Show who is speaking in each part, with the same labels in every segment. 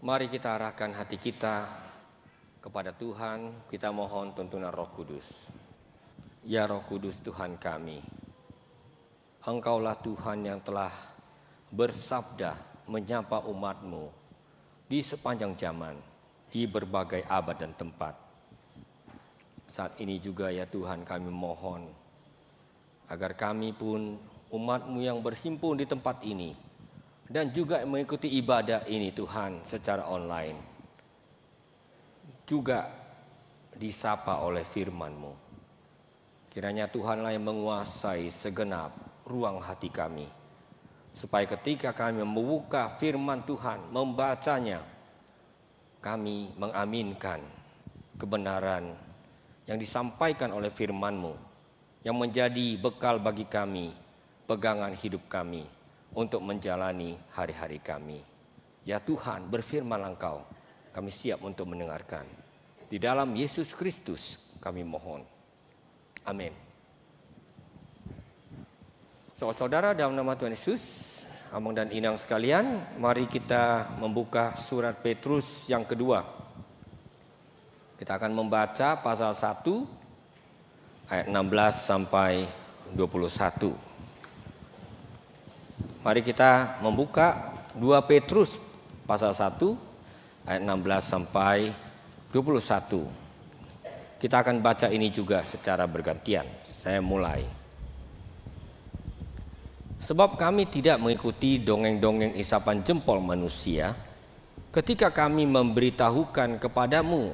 Speaker 1: Mari kita arahkan hati kita kepada Tuhan, kita mohon tuntunan Roh Kudus. Ya Roh Kudus Tuhan kami, Engkaulah Tuhan yang telah bersabda menyapa umat-Mu di sepanjang zaman, di berbagai abad dan tempat. Saat ini juga ya Tuhan kami mohon, agar kami pun umat-Mu yang berhimpun di tempat ini, dan juga mengikuti ibadah ini Tuhan secara online, juga disapa oleh firman-Mu. Kiranya Tuhanlah yang menguasai segenap ruang hati kami, supaya ketika kami membuka firman Tuhan, membacanya, kami mengaminkan kebenaran yang disampaikan oleh firman-Mu, yang menjadi bekal bagi kami, pegangan hidup kami, untuk menjalani hari-hari kami. Ya Tuhan, berfirman Engkau, kami siap untuk mendengarkan. Di dalam Yesus Kristus kami mohon. Amin. Saudara, dalam nama Tuhan Yesus, Amang dan Inang sekalian, mari kita membuka surat Petrus yang kedua. Kita akan membaca pasal 1 ayat 16 sampai 21. Mari kita membuka 2 Petrus pasal 1 ayat 16 sampai 21. Kita akan baca ini juga secara bergantian. Saya mulai. Sebab kami tidak mengikuti dongeng-dongeng isapan jempol manusia ketika kami memberitahukan kepadamu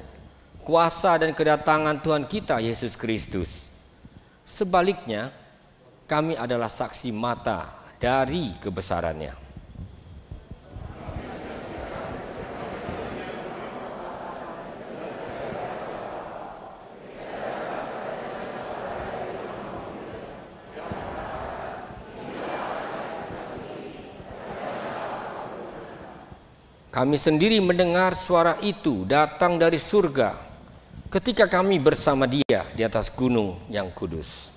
Speaker 1: kuasa dan kedatangan Tuhan kita Yesus Kristus. Sebaliknya, kami adalah saksi mata dari kebesarannya. Kami sendiri mendengar suara itu datang dari surga ketika kami bersama Dia di atas gunung yang kudus.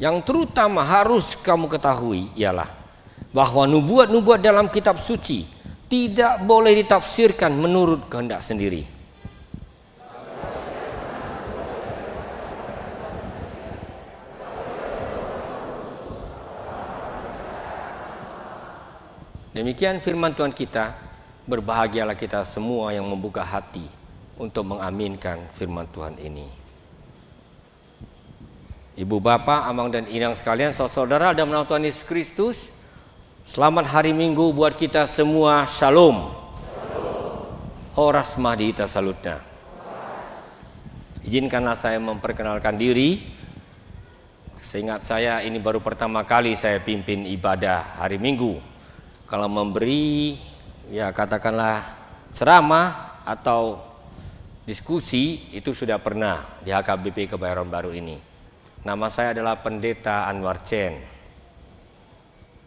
Speaker 1: Yang terutama harus kamu ketahui ialah bahwa nubuat-nubuat dalam kitab suci tidak boleh ditafsirkan menurut kehendak sendiri. Demikian firman Tuhan kita. Berbahagialah kita semua yang membuka hati untuk mengaminkan firman Tuhan ini. Ibu, Bapak, Amang dan Inang sekalian, saudara dalam nama Tuhan Yesus Kristus, selamat hari Minggu buat kita semua. Shalom. Horas Mahdita Salutna. Izinkanlah saya memperkenalkan diri. Seingat saya ini baru pertama kali saya pimpin ibadah hari Minggu. Kalau memberi, ya katakanlah ceramah atau diskusi, itu sudah pernah di HKBP Kebayoran Baru ini. Nama saya adalah Pendeta Anwar Chen,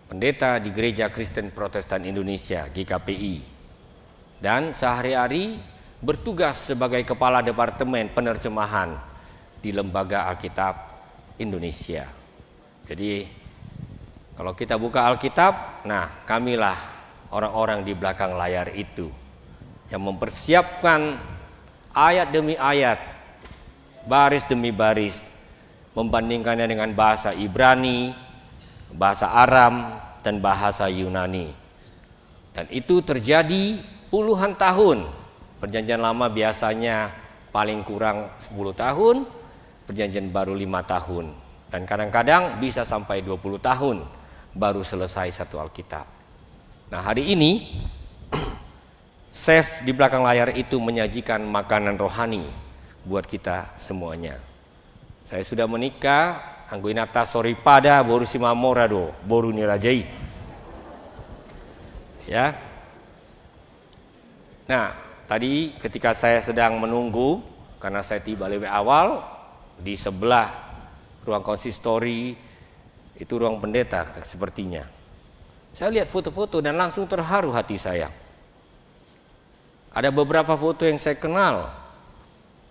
Speaker 1: pendeta di Gereja Kristen Protestan Indonesia GKPI, dan sehari-hari bertugas sebagai Kepala Departemen Penerjemahan di Lembaga Alkitab Indonesia. Jadi kalau kita buka Alkitab, nah kamilah orang-orang di belakang layar itu yang mempersiapkan ayat demi ayat, baris demi baris, membandingkannya dengan bahasa Ibrani, bahasa Aram, dan bahasa Yunani. Dan itu terjadi puluhan tahun. Perjanjian Lama biasanya paling kurang 10 tahun, Perjanjian Baru 5 tahun. Dan kadang-kadang bisa sampai 20 tahun baru selesai satu Alkitab. Nah, hari ini chef di belakang layar itu menyajikan makanan rohani buat kita semuanya. Saya sudah menikah, angguinata soripada boru simamorado, boru nirajai. Ya. Nah, tadi ketika saya sedang menunggu, karena saya tiba lebih awal, di sebelah ruang konsistori Itu ruang pendeta sepertinya. Saya lihat foto-foto dan langsung terharu hati saya. Ada beberapa foto yang saya kenal,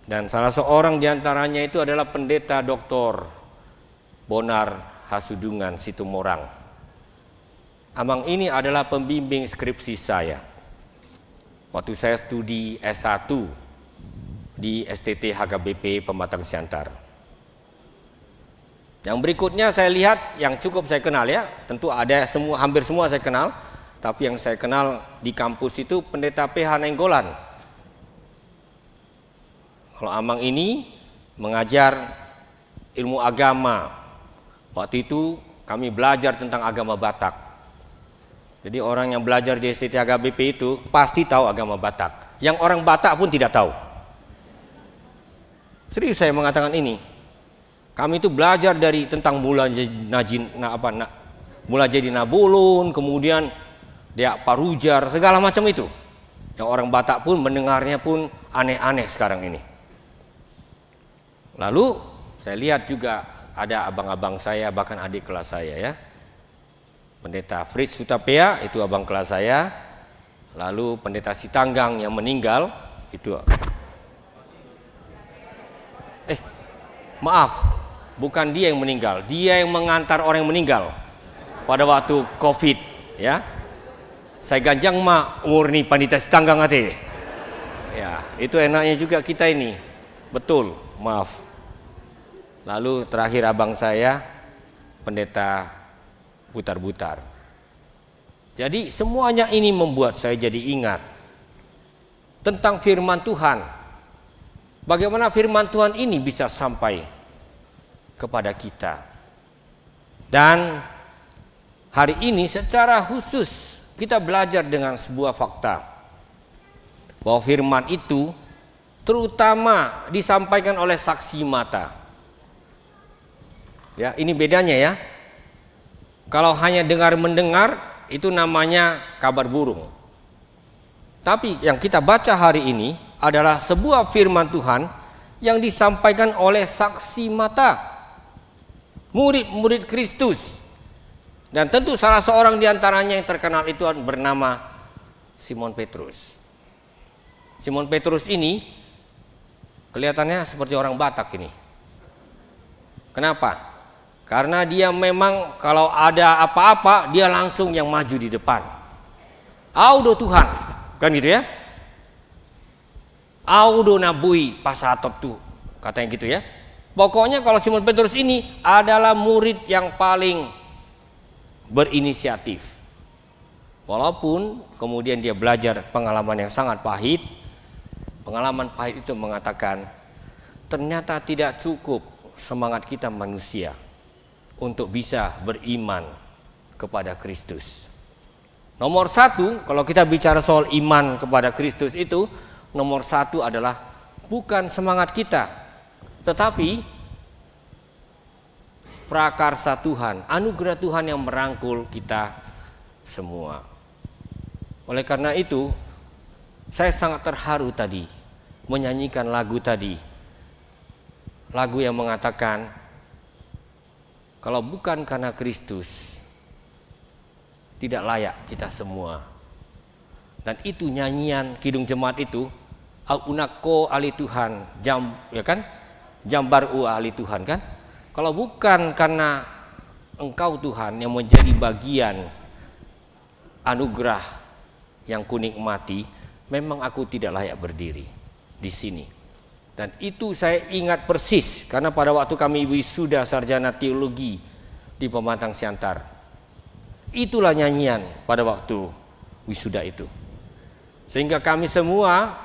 Speaker 1: dan salah seorang diantaranya itu adalah pendeta Dr. Bonar Hasudungan Situmorang. Abang ini adalah pembimbing skripsi saya waktu saya studi S1 di STT HKBP Pematang Siantar. Yang berikutnya saya lihat yang cukup saya kenal ya, tentu ada semua, hampir semua saya kenal, tapi yang saya kenal di kampus itu pendeta PH Nainggolan. Kalau Amang ini mengajar ilmu agama. Waktu itu kami belajar tentang agama Batak. Jadi orang yang belajar di STT HKBP itu pasti tahu agama Batak. Yang orang Batak pun tidak tahu. Serius saya mengatakan ini. Kami itu belajar dari tentang mulai jadi Nabulun, kemudian dia Parujar, segala macam itu. Yang orang Batak pun mendengarnya pun aneh-aneh sekarang ini. Lalu saya lihat juga ada abang-abang saya, bahkan adik kelas saya ya. Pendeta Fritz Hutapea itu abang kelas saya. Lalu pendeta Sitanggang yang meninggal itu. Maaf, bukan dia yang meninggal, dia yang mengantar orang yang meninggal pada waktu COVID ya. Saya ganjang mak murni pandita Sitanggang ate. Ya, itu enaknya juga kita ini. Betul, maaf. Lalu terakhir abang saya pendeta Butar-Butar. Jadi semuanya ini membuat saya jadi ingat tentang firman Tuhan. Bagaimana firman Tuhan ini bisa sampai kepada kita. Dan hari ini secara khusus kita belajar dengan sebuah fakta bahwa firman itu terutama disampaikan oleh saksi mata. Ya, ini bedanya ya. Kalau hanya dengar-mendengar itu namanya kabar burung. Tapi yang kita baca hari ini adalah sebuah firman Tuhan yang disampaikan oleh saksi mata, murid-murid Kristus. Dan tentu salah seorang diantaranya yang terkenal itu bernama Simon Petrus. Simon Petrus ini kelihatannya seperti orang Batak ini. Kenapa? Karena dia memang kalau ada apa-apa dia langsung yang maju di depan. Audo Tuhan, kan gitu ya? Audo nabui pasatot tuh, katanya gitu ya. Pokoknya kalau Simon Petrus ini adalah murid yang paling berinisiatif. Walaupun kemudian dia belajar pengalaman yang sangat pahit. Pengalaman pahit itu mengatakan ternyata tidak cukup semangat kita manusia untuk bisa beriman kepada Kristus. Nomor satu, kalau kita bicara soal iman kepada Kristus itu, nomor satu adalah bukan semangat kita, tetapi prakarsa Tuhan, anugerah Tuhan yang merangkul kita semua. Oleh karena itu, saya sangat terharu tadi menyanyikan lagu tadi. Lagu yang mengatakan, kalau bukan karena Kristus, tidak layak kita semua. Dan itu nyanyian Kidung Jemaat itu, Unako ahli Tuhan, ya kan? Jambaru ahli Tuhan kan? Kalau bukan karena Engkau Tuhan yang menjadi bagian anugerah yang kunikmati, memang aku tidak layak berdiri di sini. Dan itu saya ingat persis karena pada waktu kami wisuda sarjana teologi di Pematang Siantar, itulah nyanyian pada waktu wisuda itu. Sehingga kami semua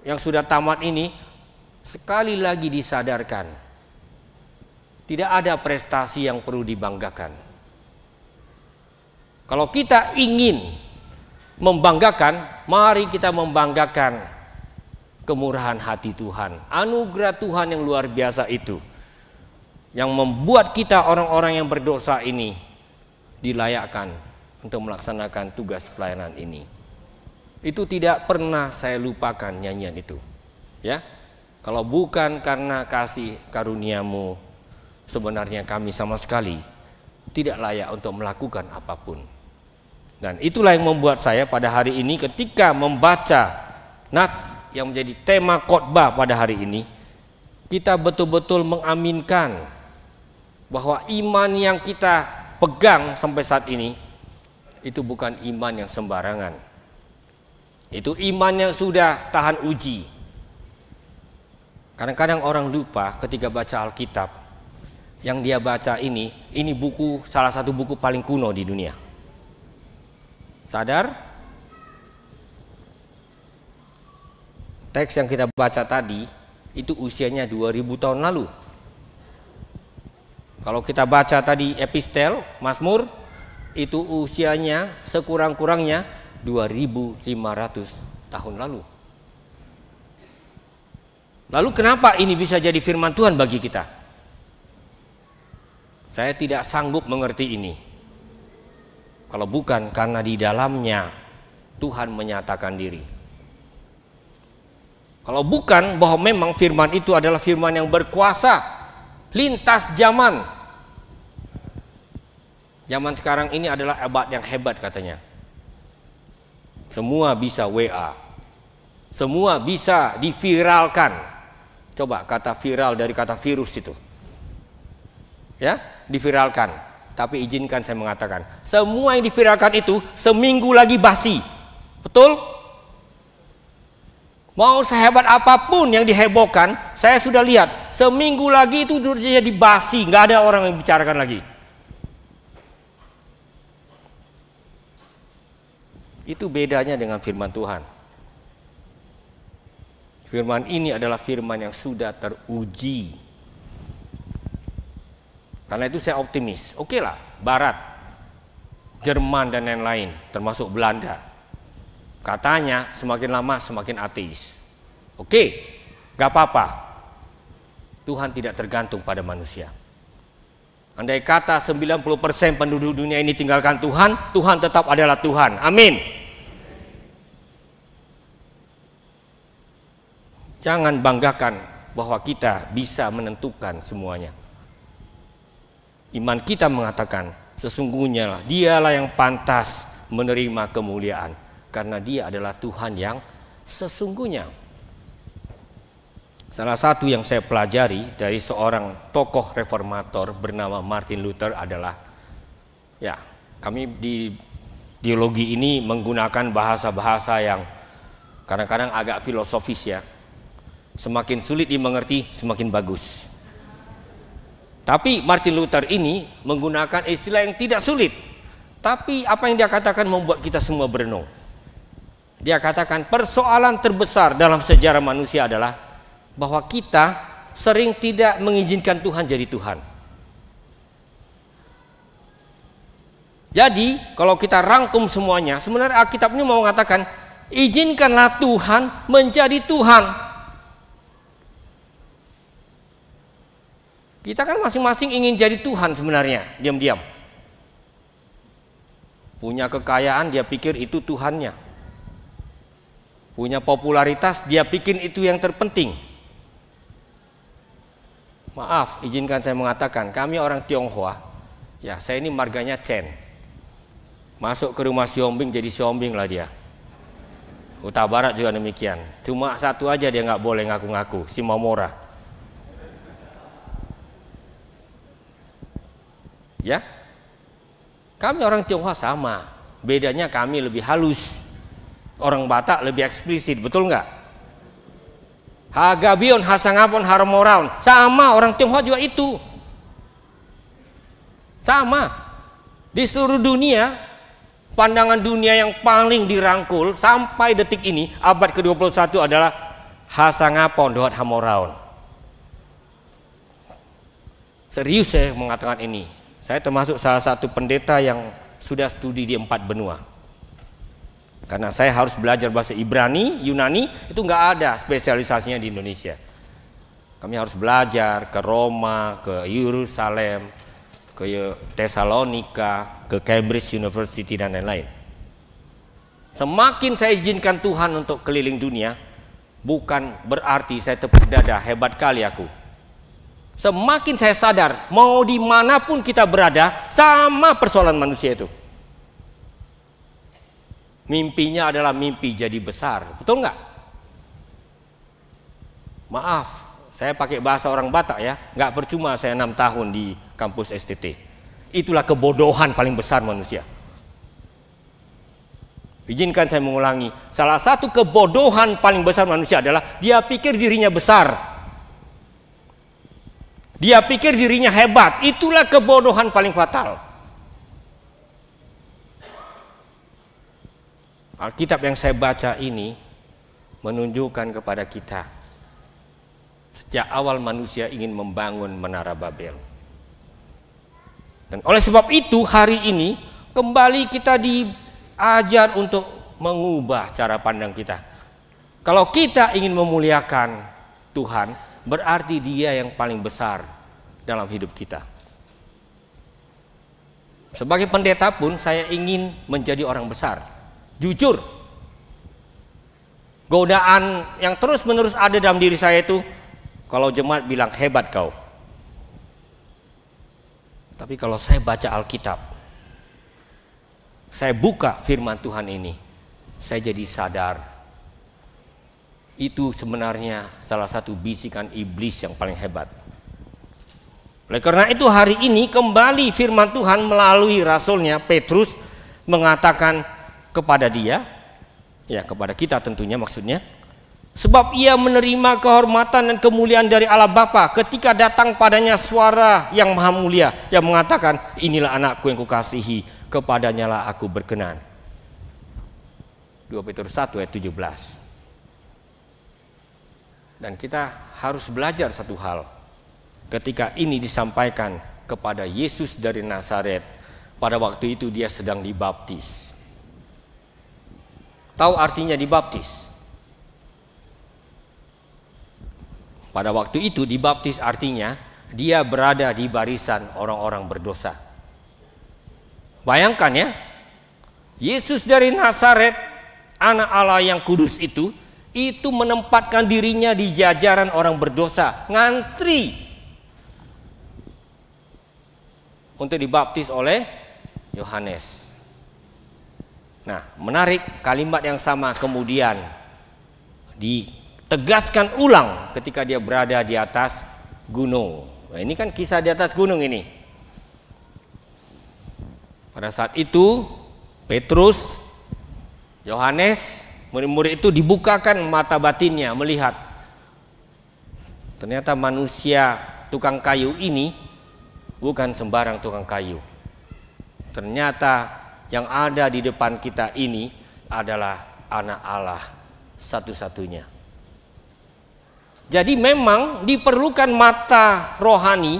Speaker 1: yang sudah tamat ini sekali lagi disadarkan, tidak ada prestasi yang perlu dibanggakan. Kalau kita ingin membanggakan, mari kita membanggakan kemurahan hati Tuhan, anugerah Tuhan yang luar biasa itu, yang membuat kita orang-orang yang berdosa ini dilayakkan untuk melaksanakan tugas pelayanan ini. Itu tidak pernah saya lupakan nyanyian itu. Ya, kalau bukan karena kasih karuniamu, sebenarnya kami sama sekali tidak layak untuk melakukan apapun. Dan itulah yang membuat saya pada hari ini ketika membaca nats yang menjadi tema khotbah pada hari ini, kita betul-betul mengaminkan bahwa iman yang kita pegang sampai saat ini itu bukan iman yang sembarangan. Itu iman yang sudah tahan uji. Kadang-kadang orang lupa ketika baca Alkitab, yang dia baca ini buku, salah satu buku paling kuno di dunia. Sadar? Teks yang kita baca tadi itu usianya 2000 tahun lalu. Kalau kita baca tadi epistel, Mazmur, itu usianya sekurang-kurangnya 2500 tahun lalu. Lalu kenapa ini bisa jadi firman Tuhan bagi kita? Saya tidak sanggup mengerti ini, kalau bukan karena di dalamnya Tuhan menyatakan diri. Kalau bukan bahwa memang firman itu adalah firman yang berkuasa lintas zaman. Zaman sekarang ini adalah abad yang hebat katanya. Semua bisa WA, semua bisa diviralkan. Coba kata viral dari kata virus itu, ya, diviralkan. Tapi izinkan saya mengatakan, semua yang diviralkan itu seminggu lagi basi. Betul? Mau sehebat apapun yang dihebohkan, saya sudah lihat seminggu lagi itu jadi basi, nggak ada orang yang bicarakan lagi. Itu bedanya dengan firman Tuhan. Firman ini adalah firman yang sudah teruji. Karena itu saya optimis. Oke lah, Barat, Jerman dan lain-lain, termasuk Belanda, katanya semakin lama semakin ateis. Oke, gak apa-apa. Tuhan tidak tergantung pada manusia. Andai kata 90% penduduk dunia ini tinggalkan Tuhan, Tuhan tetap adalah Tuhan. Amin. Jangan banggakan bahwa kita bisa menentukan semuanya. Iman kita mengatakan sesungguhnya lah dialah yang pantas menerima kemuliaan, karena dia adalah Tuhan yang sesungguhnya. Salah satu yang saya pelajari dari seorang tokoh reformator bernama Martin Luther adalah, ya, kami di teologi ini menggunakan bahasa-bahasa yang kadang-kadang agak filosofis ya. Semakin sulit dimengerti, semakin bagus. Tapi Martin Luther ini menggunakan istilah yang tidak sulit. Tapi apa yang dia katakan membuat kita semua berenung. Dia katakan persoalan terbesar dalam sejarah manusia adalah bahwa kita sering tidak mengizinkan Tuhan jadi Tuhan. Jadi kalau kita rangkum semuanya, sebenarnya Alkitab ini mau mengatakan izinkanlah Tuhan menjadi Tuhan. Kita kan masing-masing ingin jadi Tuhan sebenarnya, diam-diam. Punya kekayaan, dia pikir itu Tuhannya. Punya popularitas, dia pikir itu yang terpenting. Maaf, izinkan saya mengatakan, kami orang Tionghoa, ya saya ini marganya Chen. Masuk ke rumah Siombing jadi Siombing lah dia. Utara Barat juga demikian. Cuma satu aja dia nggak boleh ngaku-ngaku, si Momora. Ya, kami orang Tionghoa sama, bedanya kami lebih halus, orang Batak lebih eksplisit, betul nggak? Hagabion, Hasangapon, Haramoraun, sama orang Tionghoa juga itu, sama. Di seluruh dunia, pandangan dunia yang paling dirangkul sampai detik ini abad ke-21 adalah Hasangapon, Dohat Hamoraun. Serius saya mengatakan ini. Saya termasuk salah satu pendeta yang sudah studi di 4 benua. Karena saya harus belajar bahasa Ibrani, Yunani, itu nggak ada spesialisasinya di Indonesia. Kami harus belajar ke Roma, ke Yerusalem, ke Tesalonika, ke Cambridge University dan lain-lain. Semakin saya izinkan Tuhan untuk keliling dunia, bukan berarti saya tepuk dada, hebat kali aku. Semakin saya sadar, mau dimanapun kita berada, sama persoalan manusia itu. Mimpinya adalah mimpi jadi besar, betul nggak? Maaf, saya pakai bahasa orang Batak ya, nggak percuma saya 6 tahun di kampus STT. Itulah kebodohan paling besar manusia. Izinkan saya mengulangi, salah satu kebodohan paling besar manusia adalah dia pikir dirinya besar. Dia pikir dirinya hebat. Itulah kebodohan paling fatal. Alkitab yang saya baca ini menunjukkan kepada kita sejak awal manusia ingin membangun menara Babel. Dan oleh sebab itu hari ini kembali kita diajar untuk mengubah cara pandang kita. Kalau kita ingin memuliakan Tuhan, berarti Dia yang paling besar dalam hidup kita. Sebagai pendeta pun saya ingin menjadi orang besar, jujur. Godaan yang terus-menerus ada dalam diri saya itu, kalau jemaat bilang hebat kau. Tapi kalau saya baca Alkitab, saya buka firman Tuhan ini, saya jadi sadar itu sebenarnya salah satu bisikan iblis yang paling hebat. Oleh karena itu hari ini kembali firman Tuhan melalui rasulnya Petrus mengatakan kepada dia, ya kepada kita tentunya maksudnya, sebab ia menerima kehormatan dan kemuliaan dari Allah Bapa ketika datang padanya suara yang maha mulia yang mengatakan, inilah anakku yang kukasihi, kepadanya lah aku berkenan. 2 Petrus 1 ayat 17. Dan kita harus belajar satu hal. Ketika ini disampaikan kepada Yesus dari Nazaret, pada waktu itu dia sedang dibaptis. Tahu artinya dibaptis? Pada waktu itu dibaptis artinya dia berada di barisan orang-orang berdosa. Bayangkan ya, Yesus dari Nazaret, anak Allah yang kudus itu menempatkan dirinya di jajaran orang berdosa, ngantri untuk dibaptis oleh Yohanes. Nah, menarik, kalimat yang sama kemudian ditegaskan ulang ketika dia berada di atas gunung. Nah, ini kan kisah di atas gunung ini. Pada saat itu Petrus, Yohanes, murid-murid itu dibukakan mata batinnya melihat ternyata manusia tukang kayu ini bukan sembarang tukang kayu. Ternyata yang ada di depan kita ini adalah anak Allah satu-satunya. Jadi memang diperlukan mata rohani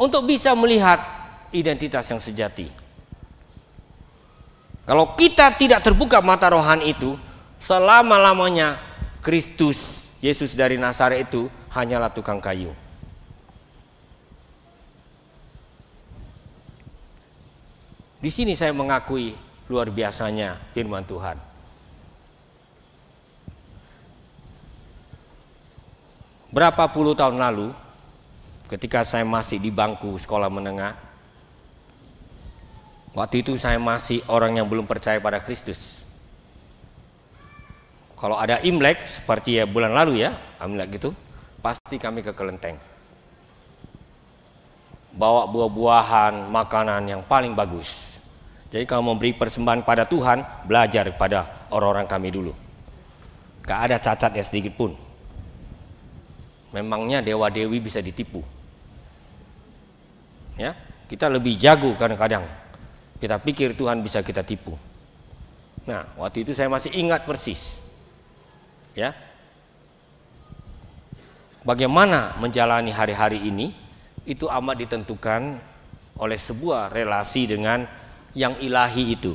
Speaker 1: untuk bisa melihat identitas yang sejati. Kalau kita tidak terbuka mata rohani itu, selama-lamanya Kristus, Yesus dari Nazaret itu hanyalah tukang kayu. Di sini saya mengakui luar biasanya firman Tuhan. Berapa puluh tahun lalu, ketika saya masih di bangku sekolah menengah, waktu itu saya masih orang yang belum percaya pada Kristus. Kalau ada Imlek seperti ya bulan lalu ya, Imlek gitu, pasti kami ke kelenteng. Bawa buah-buahan, makanan yang paling bagus. Jadi kalau mau beri persembahan pada Tuhan, belajar pada orang-orang kami dulu. Gak ada cacatnya sedikit pun. Memangnya dewa-dewi bisa ditipu. Ya, kita lebih jago kadang-kadang. Kita pikir Tuhan bisa kita tipu. Nah, waktu itu saya masih ingat persis. Ya. Bagaimana menjalani hari-hari ini itu amat ditentukan oleh sebuah relasi dengan yang ilahi itu.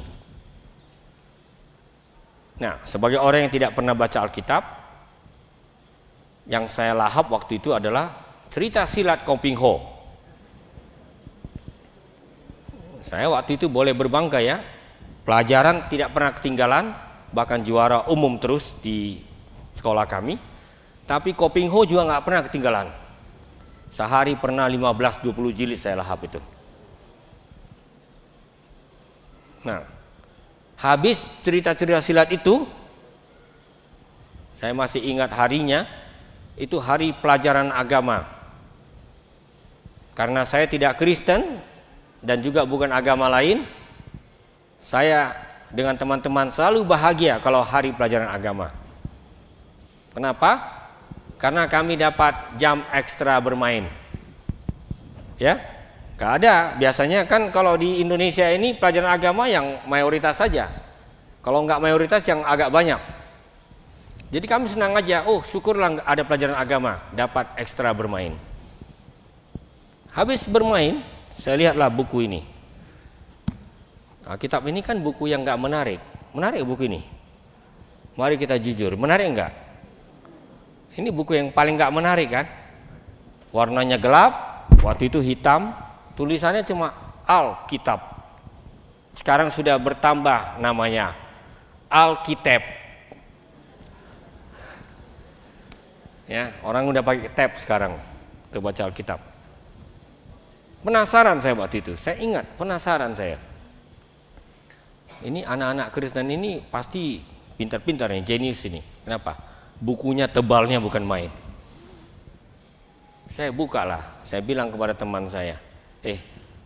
Speaker 1: Nah, sebagai orang yang tidak pernah baca Alkitab, yang saya lahap waktu itu adalah cerita silat Komping Ho. Saya waktu itu boleh berbangga ya, pelajaran tidak pernah ketinggalan, bahkan juara umum terus di sekolah kami. Tapi Koping Ho juga nggak pernah ketinggalan. Sehari pernah 15-20 jilid saya lahap itu. Nah, habis cerita-cerita silat itu, saya masih ingat harinya, itu hari pelajaran agama. Karena saya tidak Kristen dan juga bukan agama lain, saya dengan teman-teman selalu bahagia kalau hari pelajaran agama. Kenapa? Karena kami dapat jam ekstra bermain. Ya, gak ada. Biasanya kan kalau di Indonesia ini pelajaran agama yang mayoritas saja. Kalau nggak mayoritas yang agak banyak. Jadi kami senang aja. Oh, syukurlah ada pelajaran agama, dapat ekstra bermain. Habis bermain, saya lihatlah buku ini. Nah, kitab ini kan buku yang nggak menarik. Menarik buku ini. Mari kita jujur, menarik nggak? Ini buku yang paling nggak menarik kan? Warnanya gelap. Waktu itu hitam, tulisannya cuma Alkitab. Sekarang sudah bertambah namanya Alkitab. Ya, orang udah pakai tab sekarang untuk baca Alkitab. Penasaran saya waktu itu, saya ingat penasaran saya. Ini anak-anak Kristen ini pasti pintar-pintar nih, jenius ini. Kenapa? Bukunya tebalnya bukan main. Saya bukalah, saya bilang kepada teman saya,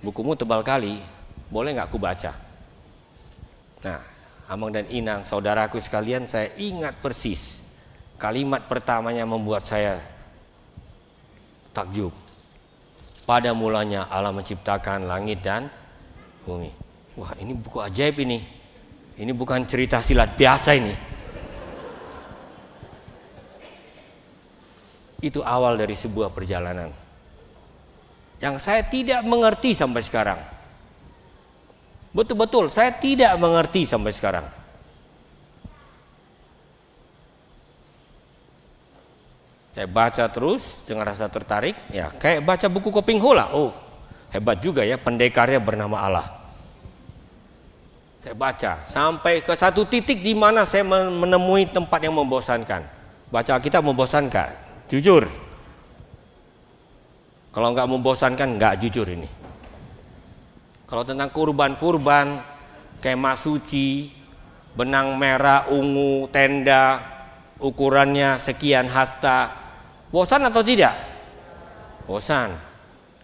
Speaker 1: bukumu tebal kali, boleh nggak aku baca? Nah, Amang dan Inang, saudaraku sekalian, saya ingat persis kalimat pertamanya membuat saya takjub. Pada mulanya Allah menciptakan langit dan bumi. Wah, ini buku ajaib ini. Ini bukan cerita silat biasa ini. Itu awal dari sebuah perjalanan yang saya tidak mengerti sampai sekarang. Betul-betul saya tidak mengerti sampai sekarang. Saya baca terus dengan rasa tertarik, ya kayak baca buku Koping Ho lah. Oh, hebat juga ya, pendekarnya bernama Allah. Saya baca sampai ke satu titik di mana saya menemui tempat yang membosankan. Baca Alkitab membosankan. Jujur, kalau nggak membosankan nggak jujur ini. Kalau tentang kurban-kurban, kemah suci, benang merah, ungu, tenda, ukurannya sekian hasta, bosan atau tidak? Bosan.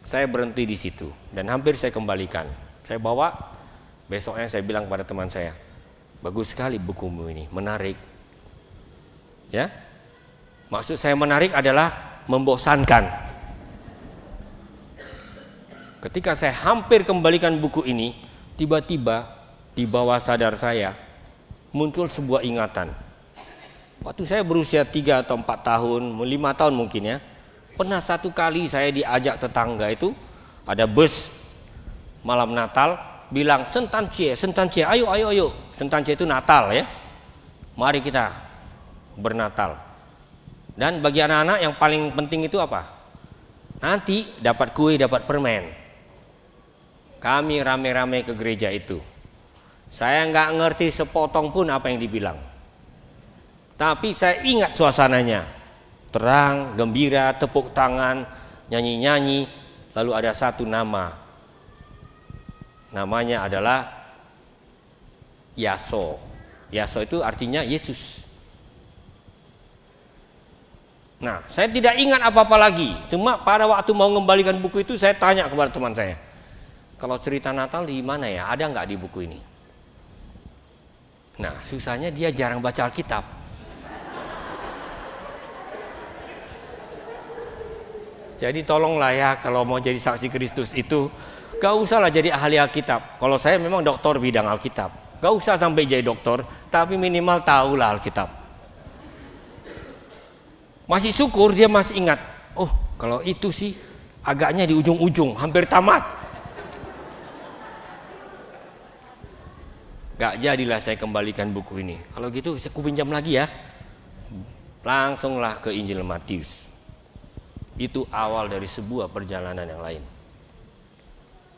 Speaker 1: Saya berhenti di situ dan hampir saya kembalikan. Saya bawa, besoknya saya bilang kepada teman saya, bagus sekali bukumu ini, menarik. Ya. Maksud saya menarik adalah membosankan. Ketika saya hampir kembalikan buku ini, tiba-tiba di bawah sadar saya muncul sebuah ingatan. Waktu saya berusia 3 atau 4 tahun, 5 tahun mungkin ya, pernah satu kali saya diajak tetangga itu, ada bus malam Natal, bilang Sentancie, ayo. Sentancie itu Natal ya. Mari kita bernatal. Dan bagi anak-anak yang paling penting itu apa? Nanti dapat kue, dapat permen. Kami rame-rame ke gereja itu. Saya nggak ngerti sepotong pun apa yang dibilang. Tapi saya ingat suasananya. Terang, gembira, tepuk tangan, nyanyi-nyanyi. Lalu ada satu nama. Namanya adalah Yaso. Yaso itu artinya Yesus. Nah, saya tidak ingat apa-apa lagi. Cuma pada waktu mau mengembalikan buku itu, saya tanya kepada teman saya, kalau cerita Natal di mana ya? Ada nggak di buku ini? Nah, susahnya dia jarang baca Alkitab. Jadi tolonglah ya, kalau mau jadi saksi Kristus itu, gak usahlah jadi ahli Alkitab. Kalau saya memang doktor bidang Alkitab, gak usah sampai jadi doktor, tapi minimal tahulah Alkitab. Masih syukur dia masih ingat. Oh, kalau itu sih agaknya di ujung-ujung, hampir tamat. Gak jadilah saya kembalikan buku ini. Kalau gitu saya kupinjam lagi ya. Langsunglah ke Injil Matius. Itu awal dari sebuah perjalanan yang lain.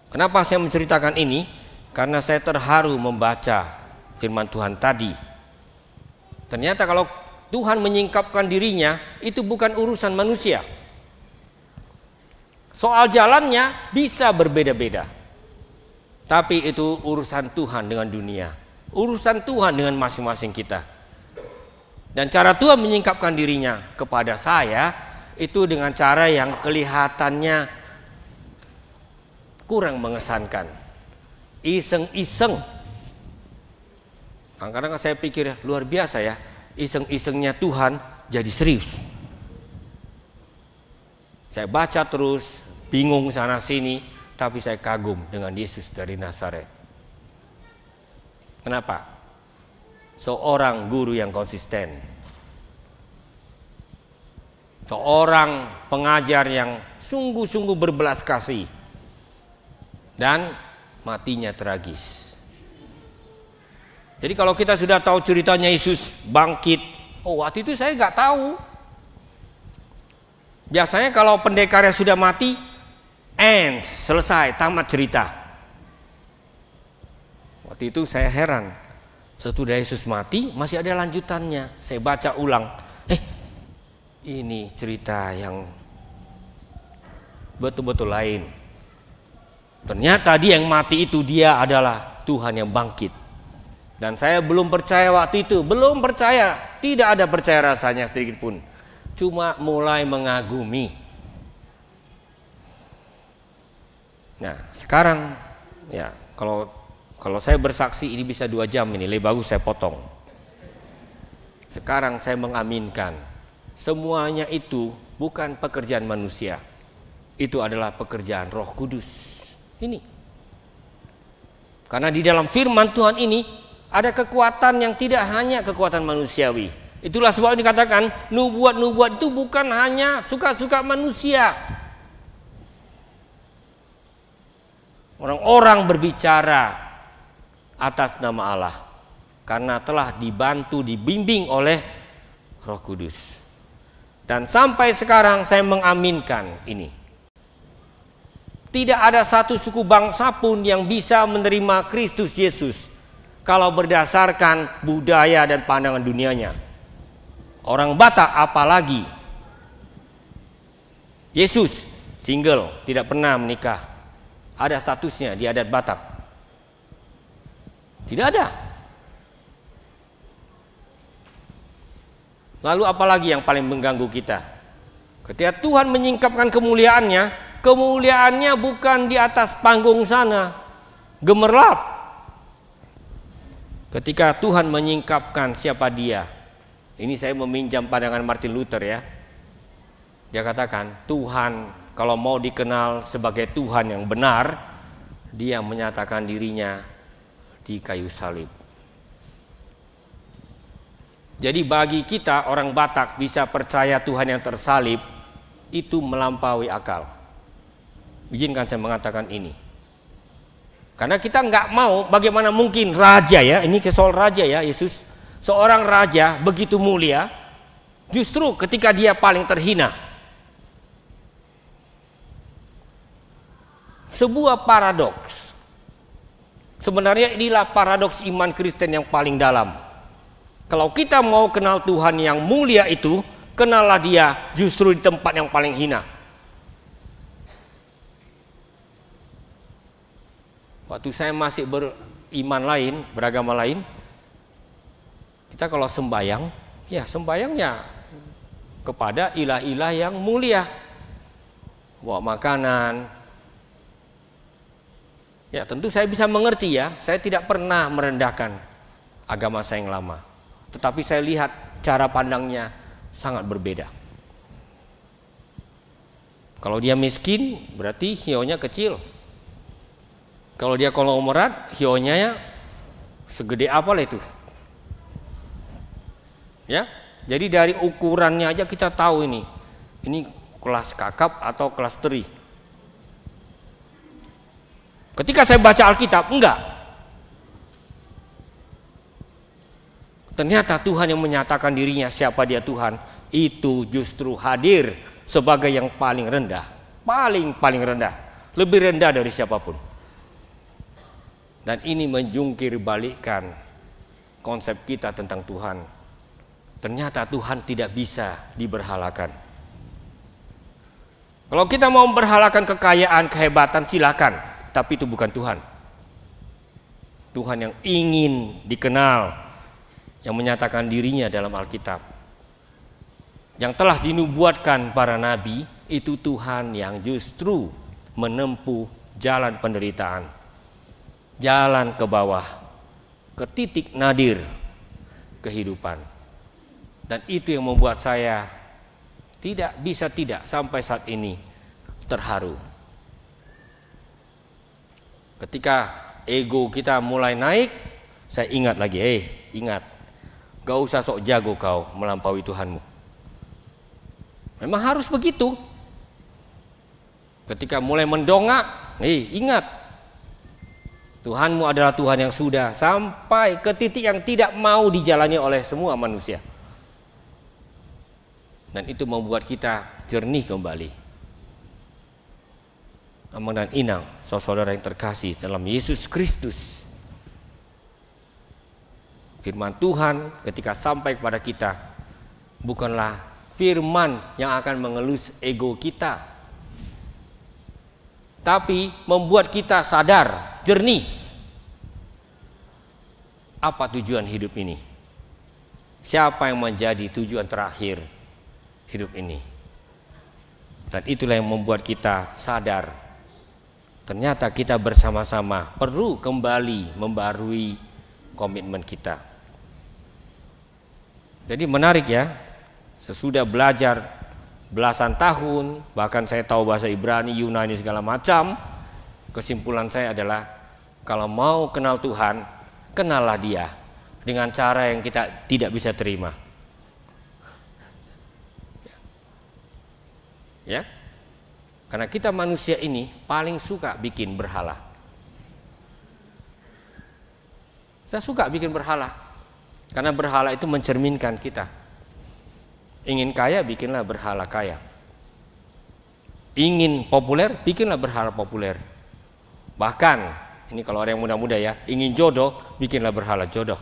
Speaker 1: Kenapa saya menceritakan ini? Karena saya terharu membaca firman Tuhan tadi. Ternyata kalau Tuhan menyingkapkan dirinya, itu bukan urusan manusia. Soal jalannya bisa berbeda-beda. Tapi itu urusan Tuhan dengan dunia. Urusan Tuhan dengan masing-masing kita. Dan cara Tuhan menyingkapkan dirinya kepada saya itu dengan cara yang kelihatannya kurang mengesankan. Iseng-iseng. Kadang-kadang saya pikir luar biasa ya. Iseng-isengnya Tuhan jadi serius. Saya baca terus, bingung sana sini, tapi saya kagum dengan Yesus dari Nazaret. Kenapa? Seorang guru yang konsisten. Seorang pengajar yang sungguh-sungguh berbelas kasih. Dan matinya tragis. Jadi kalau kita sudah tahu ceritanya Yesus bangkit, waktu itu saya nggak tahu. Biasanya kalau pendekarnya sudah mati, selesai, tamat cerita. Waktu itu saya heran, sesudah Yesus mati masih ada lanjutannya. Saya baca ulang, ini cerita yang betul-betul lain. Ternyata dia yang mati itu dia adalah Tuhan yang bangkit. Dan saya belum percaya waktu itu, belum percaya, tidak ada percaya rasanya sedikit pun. Cuma mulai mengagumi. Nah sekarang ya kalau saya bersaksi ini bisa 2 jam ini, lebih bagus saya potong. Sekarang saya mengaminkan semuanya itu bukan pekerjaan manusia. Itu adalah pekerjaan Roh Kudus. Ini. Karena di dalam firman Tuhan ini ada kekuatan yang tidak hanya kekuatan manusiawi. Itulah sebab dikatakan nubuat-nubuat itu bukan hanya suka-suka manusia. Orang-orang berbicara atas nama Allah karena telah dibantu, dibimbing oleh Roh Kudus. Dan sampai sekarang saya mengaminkan ini. Tidak ada satu suku bangsa pun yang bisa menerima Kristus Yesus kalau berdasarkan budaya dan pandangan dunianya. Orang Batak apalagi. Yesus single, tidak pernah menikah. Ada statusnya di adat Batak. Tidak ada. Lalu apalagi yang paling mengganggu kita? Ketika Tuhan menyingkapkan kemuliaannya, kemuliaannya bukan di atas panggung sana, gemerlap. Ketika Tuhan menyingkapkan siapa dia? Ini saya meminjam pandangan Martin Luther ya. Dia katakan, Tuhan kalau mau dikenal sebagai Tuhan yang benar, dia menyatakan dirinya di kayu salib. Jadi bagi kita orang Batak bisa percaya Tuhan yang tersalib, itu melampaui akal. Izinkan saya mengatakan ini. Karena kita nggak mau, bagaimana mungkin raja ya, ini soal raja ya Yesus. Seorang raja begitu mulia, justru ketika dia paling terhina. Sebuah paradoks. Sebenarnya inilah paradoks iman Kristen yang paling dalam. Kalau kita mau kenal Tuhan yang mulia itu, kenallah dia justru di tempat yang paling hina. Waktu saya masih beriman lain, beragama lain, kita kalau sembayang, ya sembayangnya kepada ilah-ilah yang mulia. Bawa makanan. Ya tentu saya bisa mengerti ya, saya tidak pernah merendahkan agama saya yang lama. Tetapi saya lihat cara pandangnya sangat berbeda. Kalau dia miskin, berarti hionya kecil. Kalau dia konglomerat, hionya ya segede apa lah itu. Ya, jadi dari ukurannya aja kita tahu ini kelas kakap atau kelas teri. Ketika saya baca Alkitab, enggak. Ternyata Tuhan yang menyatakan dirinya siapa dia Tuhan, itu justru hadir sebagai yang paling rendah, paling rendah, lebih rendah dari siapapun. Dan ini menjungkir balikkan konsep kita tentang Tuhan. Ternyata Tuhan tidak bisa diberhalakan. Kalau kita mau memberhalakan kekayaan, kehebatan, silakan. Tapi itu bukan Tuhan. Tuhan yang ingin dikenal, yang menyatakan dirinya dalam Alkitab, yang telah dinubuatkan para nabi, itu Tuhan yang justru menempuh jalan penderitaan, jalan ke bawah, ke titik nadir kehidupan. Dan itu yang membuat saya tidak bisa tidak sampai saat ini terharu. Ketika ego kita mulai naik, saya ingat lagi, ingat, gak usah sok jago kau melampaui Tuhanmu. Memang harus begitu. Ketika mulai mendongak, ingat, Tuhanmu adalah Tuhan yang sudah sampai ke titik yang tidak mau dijalani oleh semua manusia. Dan itu membuat kita jernih kembali. Amang dan inang, saudara yang terkasih dalam Yesus Kristus, firman Tuhan ketika sampai kepada kita bukanlah firman yang akan mengelus ego kita, tapi membuat kita sadar, jernih. Apa tujuan hidup ini? Siapa yang menjadi tujuan terakhir hidup ini? Dan itulah yang membuat kita sadar, ternyata kita bersama-sama perlu kembali membarui komitmen kita. Jadi menarik ya, sesudah belajar belasan tahun, bahkan saya tahu bahasa Ibrani, Yunani segala macam, kesimpulan saya adalah kalau mau kenal Tuhan, kenallah Dia dengan cara yang kita tidak bisa terima. Ya, karena kita manusia ini paling suka bikin berhala. Kita suka bikin berhala, karena berhala itu mencerminkan kita. Ingin kaya, bikinlah berhala kaya. Ingin populer, bikinlah berhala populer. Bahkan, ini kalau orang yang muda-muda ya, ingin jodoh, bikinlah berhala jodoh.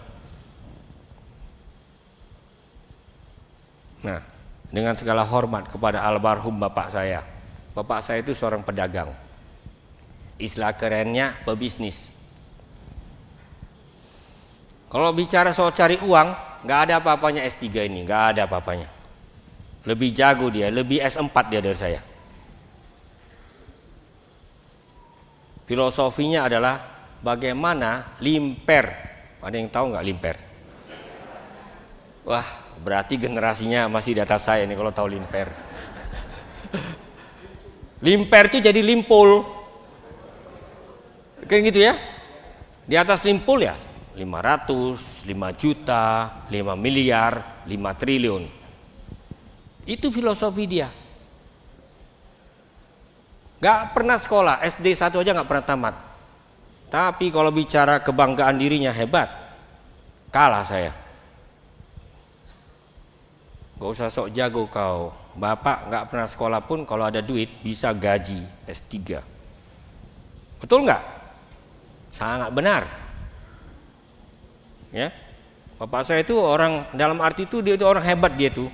Speaker 1: Nah, dengan segala hormat kepada almarhum bapak saya. Bapak saya itu seorang pedagang. Istilah kerennya pebisnis. Kalau bicara soal cari uang, nggak ada apa-apanya S3 ini, nggak ada apa-apanya. Lebih jago dia, lebih S4 dia dari saya. Filosofinya adalah bagaimana limper. Ada yang tahu nggak limper? Wah, berarti generasinya masih di atas saya nih kalau tahu limper. Limper itu jadi limpul. Kayak gitu ya. Di atas limpul ya 500, 5 juta, 5 miliar, 5 triliun. Itu filosofi dia. Gak pernah sekolah, SD 1 aja gak pernah tamat. Tapi kalau bicara kebanggaan dirinya hebat, kalah saya. Gak usah sok jago kau. Bapak gak pernah sekolah pun kalau ada duit bisa gaji S3. Betul gak? Sangat benar. Ya, bapak saya itu orang, dalam arti itu dia itu orang hebat, dia tuh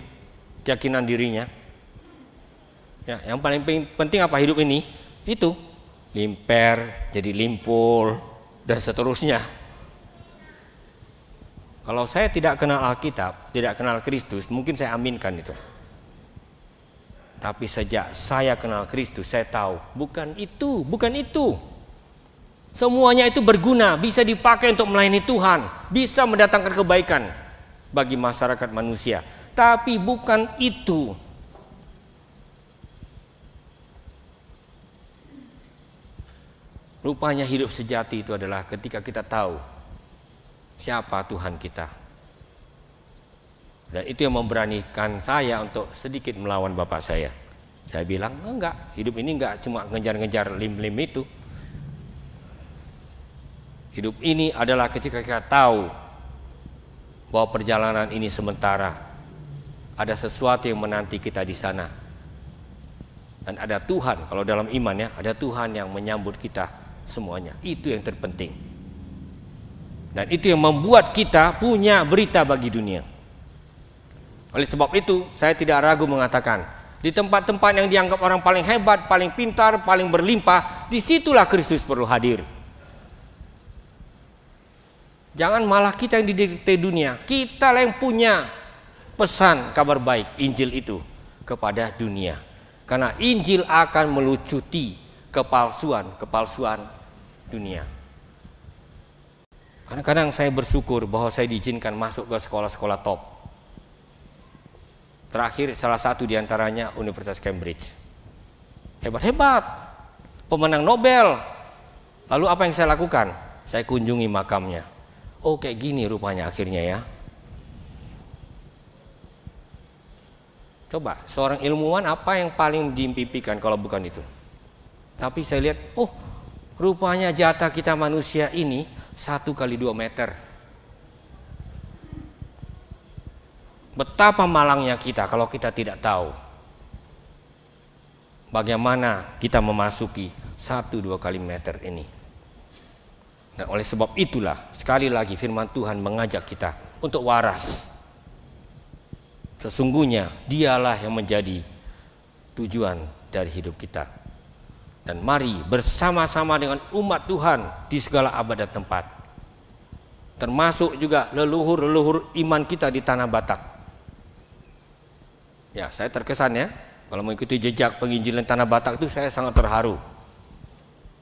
Speaker 1: keyakinan dirinya. Ya, yang paling penting apa hidup ini? Itu limper, jadi limpul dan seterusnya. Kalau saya tidak kenal Alkitab, tidak kenal Kristus, mungkin saya aminkan itu. Tapi sejak saya kenal Kristus, saya tahu bukan itu, bukan itu. Semuanya itu berguna, bisa dipakai untuk melayani Tuhan, bisa mendatangkan kebaikan bagi masyarakat manusia. Tapi bukan itu. Rupanya hidup sejati itu adalah ketika kita tahu siapa Tuhan kita. Dan itu yang memberanikan saya untuk sedikit melawan bapak saya. Saya bilang, enggak, hidup ini enggak cuma ngejar-ngejar lim-lim itu. Hidup ini adalah ketika kita tahu bahwa perjalanan ini sementara. Ada sesuatu yang menanti kita di sana. Dan ada Tuhan, kalau dalam iman ya, ada Tuhan yang menyambut kita semuanya. Itu yang terpenting. Dan itu yang membuat kita punya berita bagi dunia. Oleh sebab itu, saya tidak ragu mengatakan, di tempat-tempat yang dianggap orang paling hebat, paling pintar, paling berlimpah, disitulah Kristus perlu hadir. Jangan malah kita yang didikte dunia, kita yang punya pesan kabar baik, Injil itu kepada dunia. Karena Injil akan melucuti kepalsuan dunia. Kadang-kadang saya bersyukur bahwa saya diizinkan masuk ke sekolah-sekolah top. Terakhir salah satu diantaranya Universitas Cambridge. Hebat-hebat, pemenang Nobel. Lalu apa yang saya lakukan? Saya kunjungi makamnya. Oh, kayak gini rupanya akhirnya ya. Coba, seorang ilmuwan apa yang paling diimpikan kalau bukan itu? Tapi saya lihat, oh rupanya jatah kita manusia ini 1 kali 2 meter. Betapa malangnya kita kalau kita tidak tahu bagaimana kita memasuki 1-2 kali meter ini. Dan oleh sebab itulah sekali lagi firman Tuhan mengajak kita untuk waras. Sesungguhnya dialah yang menjadi tujuan dari hidup kita. Dan mari bersama-sama dengan umat Tuhan di segala abad dan tempat. Termasuk juga leluhur-leluhur iman kita di tanah Batak. Ya, saya terkesan ya. Kalau mengikuti jejak penginjilan tanah Batak itu saya sangat terharu.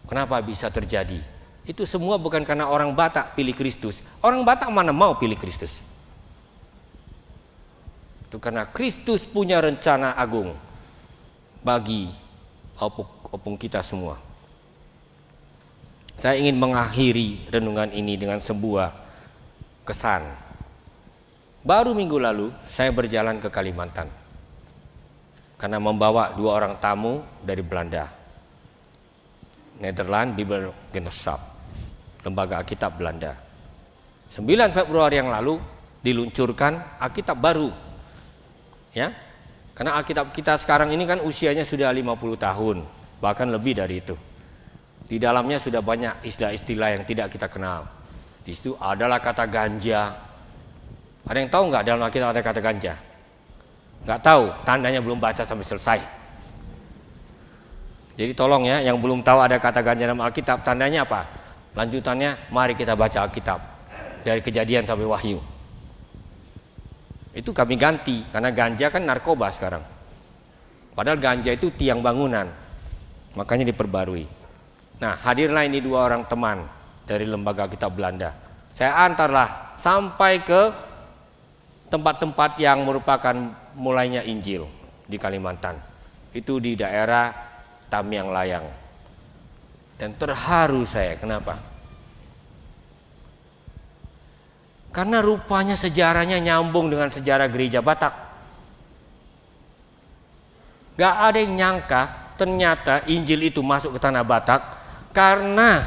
Speaker 1: Kenapa bisa terjadi? Itu semua bukan karena orang Batak pilih Kristus. Orang Batak mana mau pilih Kristus? Itu karena Kristus punya rencana agung bagi opung kita semua. Saya ingin mengakhiri renungan ini dengan sebuah kesan. Baru minggu lalu saya berjalan ke Kalimantan karena membawa 2 orang tamu dari Belanda, Nederland Bibelgenschap, lembaga Alkitab Belanda. 9 Februari yang lalu diluncurkan Alkitab baru. Ya, karena Alkitab kita sekarang ini kan usianya sudah 50 tahun, bahkan lebih dari itu. Di dalamnya sudah banyak istilah-istilah yang tidak kita kenal. Di situ adalah kata ganja. Ada yang tahu nggak dalam Alkitab ada kata ganja? Nggak tahu, tandanya belum baca sampai selesai. Jadi tolong ya, yang belum tahu ada kata ganja dalam Alkitab, tandanya apa? Lanjutannya, mari kita baca Alkitab dari Kejadian sampai Wahyu. Itu kami ganti, karena ganja kan narkoba sekarang. Padahal ganja itu tiang bangunan, makanya diperbarui. Nah, hadirlah ini 2 orang teman dari lembaga Alkitab Belanda. Saya antarlah sampai ke tempat-tempat yang merupakan mulainya Injil di Kalimantan. Itu di daerah Tamiang Layang. Dan terharu saya, kenapa? Karena rupanya sejarahnya nyambung dengan sejarah gereja Batak. Gak ada yang nyangka ternyata Injil itu masuk ke tanah Batak karena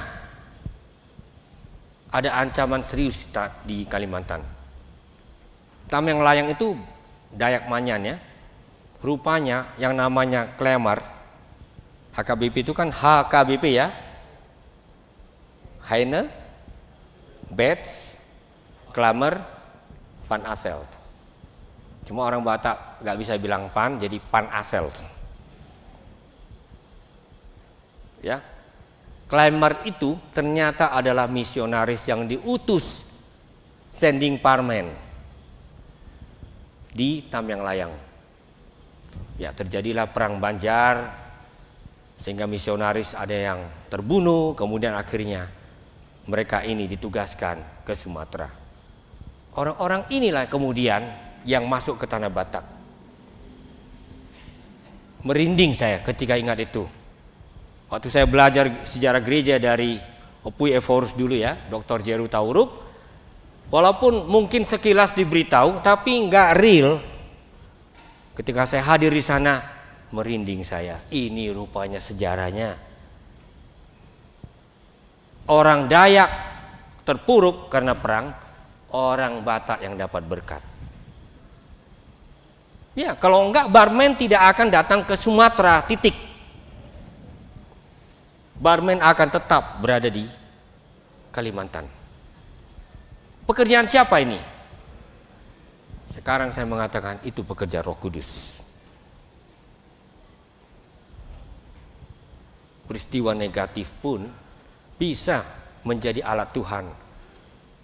Speaker 1: ada ancaman serius di Kalimantan. Tamiang Layang itu Dayak Manyan ya. Rupanya yang namanya Klemar, HKBP itu kan HKBP ya. Heine, Betz, Klamer, Van Asselt. Cuma orang Batak nggak bisa bilang Van, jadi Pan Asselt. Ya, Klamer itu ternyata adalah misionaris yang diutus sending parmen di Tamiang Layang. Ya, terjadilah perang Banjar sehingga misionaris ada yang terbunuh, kemudian akhirnya mereka ini ditugaskan ke Sumatera. Orang-orang inilah kemudian yang masuk ke tanah Batak. Merinding saya ketika ingat itu. Waktu saya belajar sejarah gereja dari Opui Evorus dulu ya, Dr. Jeru Tauruk. Walaupun mungkin sekilas diberitahu, tapi nggak real. Ketika saya hadir di sana, merinding saya. Ini rupanya sejarahnya. Orang Dayak terpuruk karena perang, orang Batak yang dapat berkat. Ya, kalau enggak barmen tidak akan datang ke Sumatera, titik. Barmen akan tetap berada di Kalimantan. Pekerjaan siapa ini? Sekarang saya mengatakan itu pekerjaan Roh Kudus. peristiwa negatif pun bisa menjadi alat Tuhan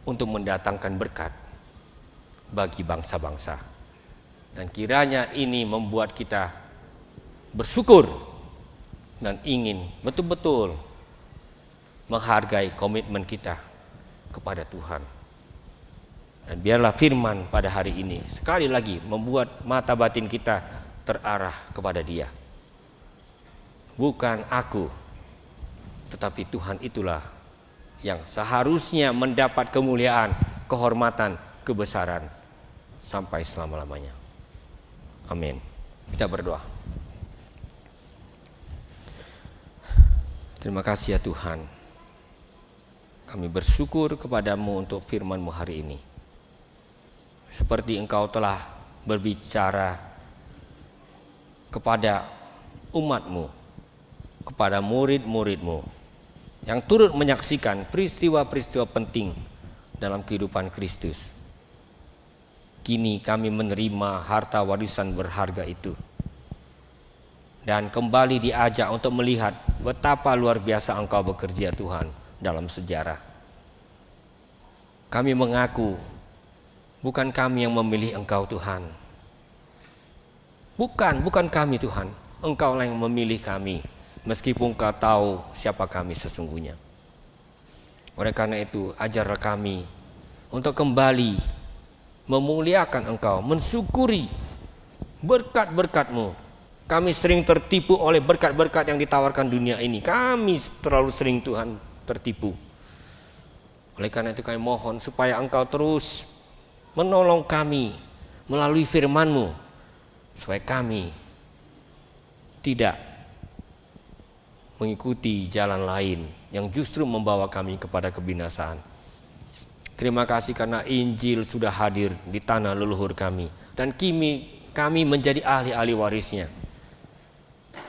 Speaker 1: untuk mendatangkan berkat bagi bangsa-bangsa. Dan kiranya ini membuat kita bersyukur dan ingin betul-betul menghargai komitmen kita kepada Tuhan. Dan biarlah firman pada hari ini sekali lagi membuat mata batin kita terarah kepada Dia. Bukan aku, tetapi Tuhan itulah yang seharusnya mendapat kemuliaan, kehormatan, kebesaran sampai selama-lamanya. Amin. Kita berdoa. Terima kasih ya Tuhan. Kami bersyukur kepadamu untuk firman-Mu hari ini. Seperti Engkau telah berbicara kepada umat-Mu, kepada murid-murid-Mu yang turut menyaksikan peristiwa-peristiwa penting dalam kehidupan Kristus. Kini kami menerima harta warisan berharga itu. Dan kembali diajak untuk melihat betapa luar biasa Engkau bekerja Tuhan dalam sejarah. Kami mengaku bukan kami yang memilih Engkau Tuhan. Bukan kami Tuhan. Engkau lah yang memilih kami. Meskipun Engkau tahu siapa kami sesungguhnya. Oleh karena itu ajarlah kami untuk kembali memuliakan Engkau, mensyukuri berkat-berkat-Mu. Kami sering tertipu oleh berkat-berkat yang ditawarkan dunia ini. Kami terlalu sering Tuhan tertipu. Oleh karena itu kami mohon supaya Engkau terus menolong kami melalui firman-Mu, supaya kami tidak mengikuti jalan lain yang justru membawa kami kepada kebinasaan. Terima kasih karena Injil sudah hadir di tanah leluhur kami, dan kami menjadi ahli-ahli warisnya.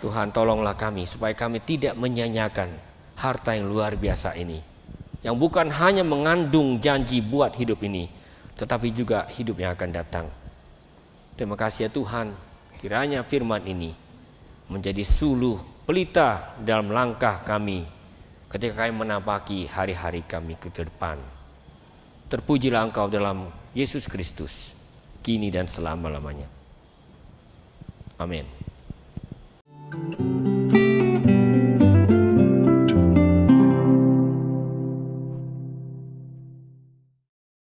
Speaker 1: Tuhan, tolonglah kami supaya kami tidak menyanyiakan harta yang luar biasa ini, yang bukan hanya mengandung janji buat hidup ini, tetapi juga hidup yang akan datang. Terima kasih ya Tuhan, kiranya firman ini menjadi suluh pelita dalam langkah kami ketika kami menapaki hari-hari kami ke depan. Terpujilah Engkau dalam Yesus Kristus, kini dan selama-lamanya. Amin.